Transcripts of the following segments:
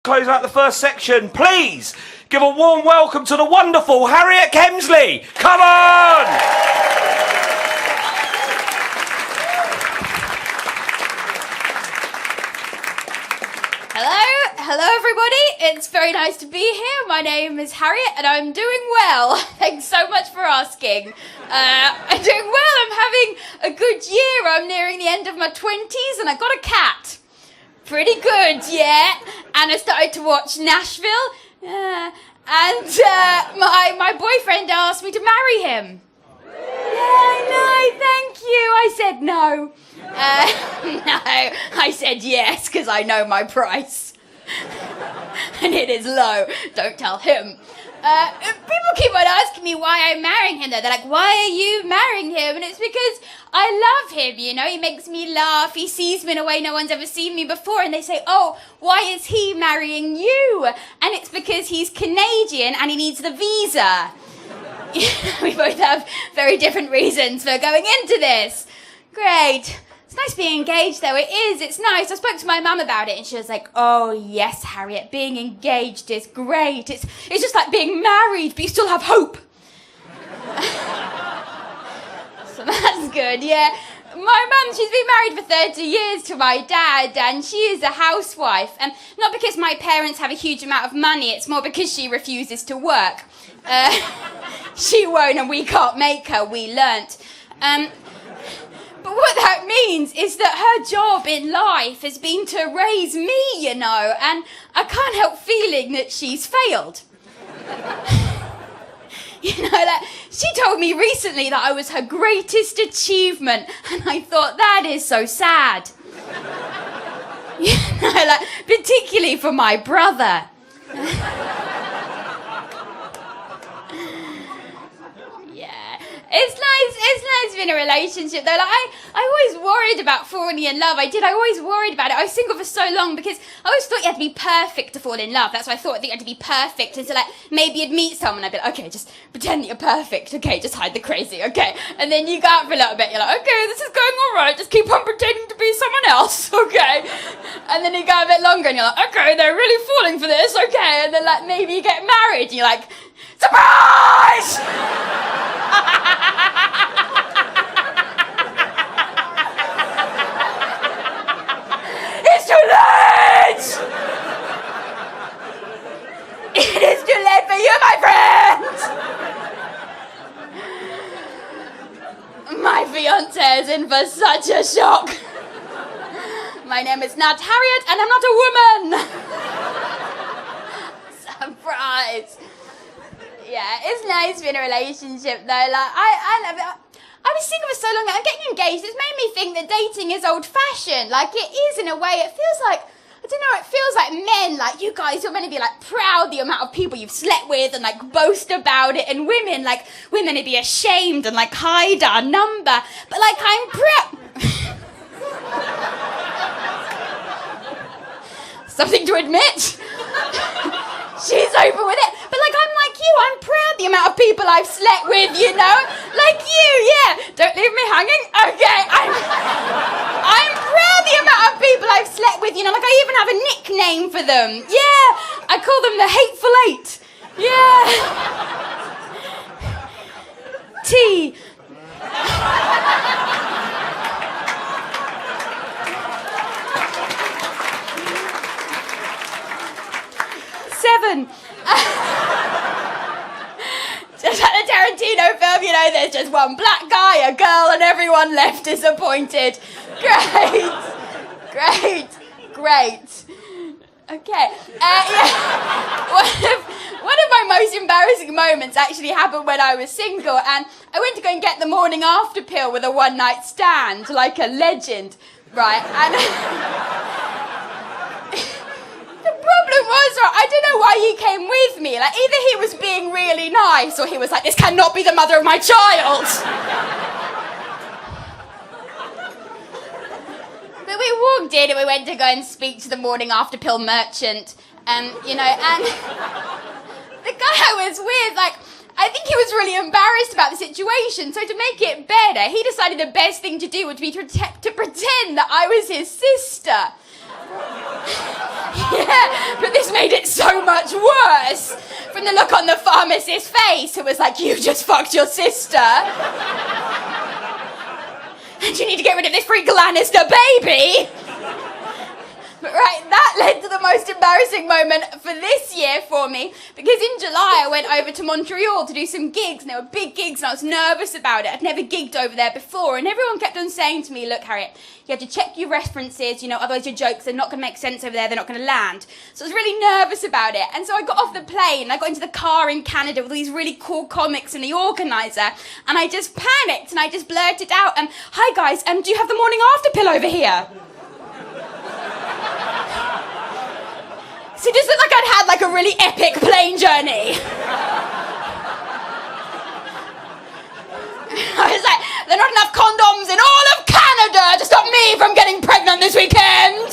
Close out the first section. Please give a warm welcome to the wonderful Harriet Kemsley. Come on! Hello everybody. It's very nice to be here. My name is Harriet and I'm doing well. Thanks so much for asking. I'm doing well. I'm having a good year. I'm nearing the end of my 20s and I got a cat. Pretty good, yeah. And I started to watch Nashville. And my boyfriend asked me to marry him. Yeah, no, thank you. I said no. No, I said yes, because I know my price. And it is low. Don't tell him. People keep on asking me why I'm marrying him, though. They're like, why are you marrying him? And it's because I love him, you know. He makes me laugh. He sees me in a way no one's ever seen me before. And they say, oh, why is he marrying you? And it's because he's Canadian and he needs the visa. We both have very different reasons for going into this. Great. It's nice being engaged, though. It is. It's nice. I spoke to my mum about it, and she was like, oh, yes, Harriet, being engaged is great. It's just like being married, but you still have hope. So that's good, yeah. My mum, she's been married for 30 years to my dad, and she is a housewife. And not because my parents have a huge amount of money, it's more because she refuses to work. She won't, and we can't make her. We learnt. But what that means is that her job in life has been to raise me, you know, and I can't help feeling that she's failed. You know, like, she told me recently that I was her greatest achievement, and I thought, that is so sad. You know, like, particularly for my brother. It's nice being in a relationship though. Like I always worried about falling in love. I always worried about it. I was single for so long because I always thought you had to be perfect to fall in love. That's why I thought you had to be perfect. And so like maybe you'd meet someone, I'd be like, okay, just pretend that you're perfect. Okay, just hide the crazy. Okay. And then you go out for a little bit, you're like, okay, this is going all right. Just keep on pretending to be someone else. Okay. And then you go a bit longer and you're like, okay, they're really falling for this. Okay. And then like maybe you get married and you're like, surprise! It's too late! It is too late for you, my friend! My fiancé is in for such a shock. My name is not Harriet and I'm not a woman. Surprise. Yeah, it's nice being in a relationship though. Like I love it. I was single for so long, I'm getting engaged. It's made me think that dating is old-fashioned. Like it is in a way. It feels like, I don't know, it feels like men, like you guys, you're meant to be like proud the amount of people you've slept with and like boast about it. And women, like we're meant to be ashamed and like hide our number. But like I'm proud. Something to admit. She's open with it. But like I'm like you, I'm proud the amount of people I've slept with, you know? Like you, yeah. Don't leave me hanging. Okay, I'm proud the amount of people I've slept with, you know, like I even have a nickname for them. Yeah. I call them the Hateful Eight. Yeah. T. 7. Just like the Tarantino film, you know, there's just one black guy, a girl, and everyone left disappointed. Great. Okay. Yeah. One of my most embarrassing moments actually happened when I was single, and I went to go and get the morning after pill with a one-night stand, like a legend, right? And the problem was, I don't know why he came with me. Like, either he was being really nice, or he was like, this cannot be the mother of my child. But we walked in and we went to go and speak to the morning after pill merchant. You know, and the guy I was with, like, I think he was really embarrassed about the situation, so to make it better, he decided the best thing to do would be to pretend that I was his sister. Yeah, but this made it so much worse. From the look on the pharmacist's face, it was like, you just fucked your sister. And you need to get rid of this freak Lannister baby. But right, that led to the most embarrassing moment for this year for me, because in July I went over to Montreal to do some gigs, and they were big gigs, and I was nervous about it. I'd never gigged over there before, and everyone kept on saying to me, look, Harriet, you have to check your references, otherwise your jokes are not going to make sense over there, they're not going to land. So I was really nervous about it, and so I got off the plane, and I got into the car in Canada with all these really cool comics and the organiser, and I just panicked, and I just blurted out, hi guys, do you have the morning after pill over here? So it just looked like I'd had like a really epic plane journey. I was like, there are not enough condoms in all of Canada to stop me from getting pregnant this weekend.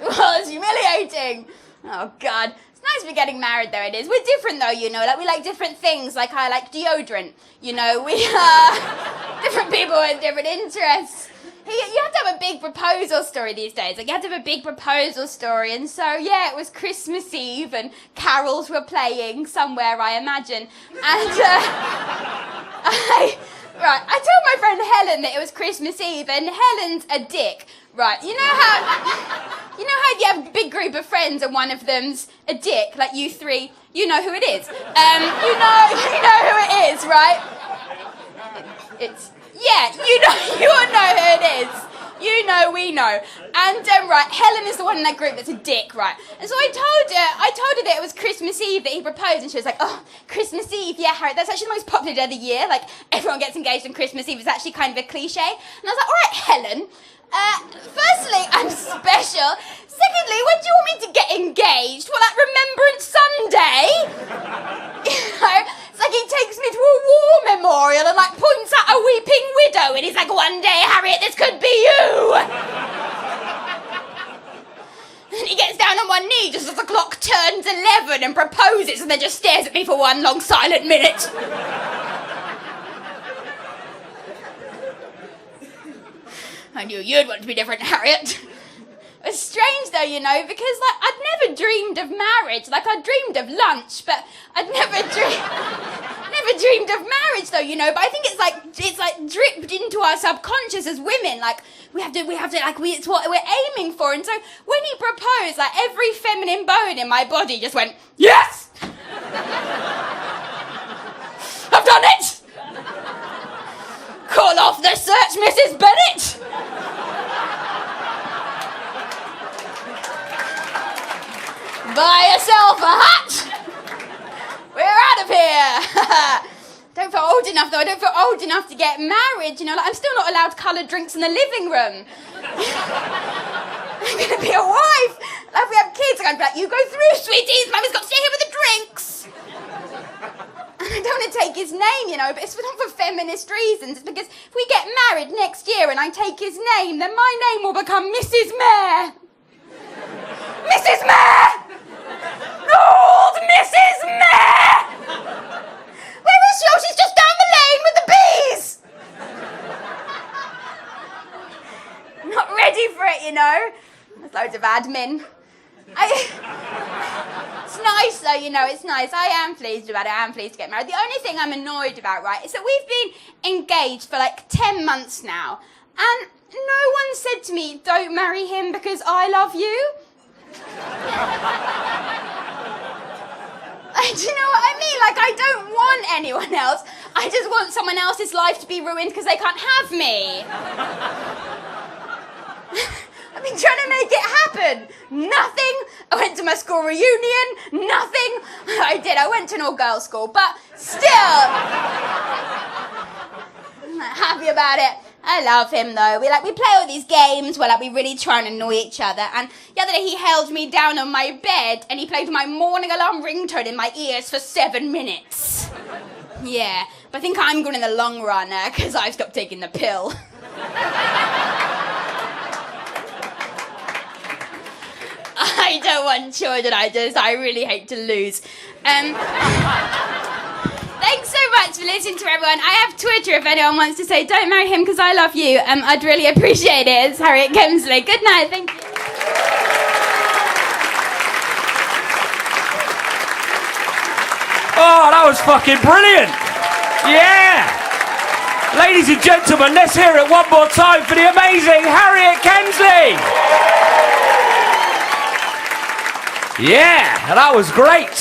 Well, it's humiliating. Oh, God. It's nice we're getting married, though, it is. We're different, though, like, we like different things. Like, I like deodorant, we are different people with different interests. You have to have a big proposal story these days. Like, you have to have a big proposal story. And so, yeah, it was Christmas Eve and carols were playing somewhere, I imagine. And I told my friend Helen that it was Christmas Eve, and Helen's a dick. Right, you know how you have a big group of friends and one of them's a dick, like you three, you know who it is. You know who it is, right? Yeah, you all know who it is. We know. And, right, Helen is the one in that group that's a dick, right? And so I told her that it was Christmas Eve that he proposed, and she was like, oh, Christmas Eve, yeah, Harriet, that's actually the most popular day of the year. Like, everyone gets engaged on Christmas Eve. It's actually kind of a cliche. And I was like, all right, Helen, firstly, I'm special. Secondly, when do you want me to get engaged? Well, at Remembrance Sunday? It's like he takes me to a war memorial and, like, points at a weeping widow, and he's like, one day, Harriet, this could be you. And he gets down on one knee just as the clock turns 11 and proposes, and then just stares at me for one long silent minute. I knew you'd want to be different, Harriet. It was strange, though, because, like, I'd never dreamed of marriage. Like, I dreamed of lunch, but I'd never dreamed of marriage, though, But I think it's like dripped into our subconscious as women. Like, we have to, it's what we're aiming for. And so when he proposed, like, every feminine bone in my body just went, yes! I've done it! Call off the search, Mrs. Bennet! Buy yourself a hat! We're out of here! Don't feel old enough, though. I don't feel old enough to get married, Like, I'm still not allowed coloured drinks in the living room. I'm going to be a wife. Like, if we have kids, I'm going to be like, you go through, sweeties. Mummy's got to stay here with the drinks. I don't want to take his name, but it's not for feminist reasons. It's because if we get married next year and I take his name, then my name will become Mrs. Mayor. Mrs. Mayor! Old Mrs. Mayor! Where is she? Oh, she's just down the lane with the bees! Not ready for it, There's loads of admin. It's nice, though, it's nice. I am pleased about it. I am pleased to get married. The only thing I'm annoyed about, right, is that we've been engaged for, 10 months now, and no one said to me, don't marry him because I love you. Do you know what I mean? Like, I don't want anyone else. I just want someone else's life to be ruined because they can't have me. I've been trying to make it happen. Nothing. I went to my school reunion. Nothing. I did. I went to an all-girls school, but still. I'm not happy about it. I love him, though. We play all these games where we really try and annoy each other. And the other day he held me down on my bed and he played my morning alarm ringtone in my ears for 7 minutes. Yeah, but I think I'm good in the long run because I've stopped taking the pill. I don't want children. I really hate to lose. Thanks so much for listening to everyone. I have Twitter if anyone wants to say, don't marry him because I love you. I'd really appreciate it. It's Harriet Kemsley. Good night. Thank you. Oh, that was fucking brilliant. Yeah. Ladies and gentlemen, let's hear it one more time for the amazing Harriet Kemsley. Yeah, that was great.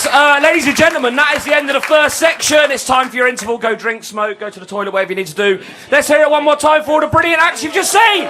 Ladies and gentlemen, that is the end of the first section. It's time for your interval. Go drink, smoke, go to the toilet, whatever you need to do. Let's hear it one more time for all the brilliant acts you've just seen.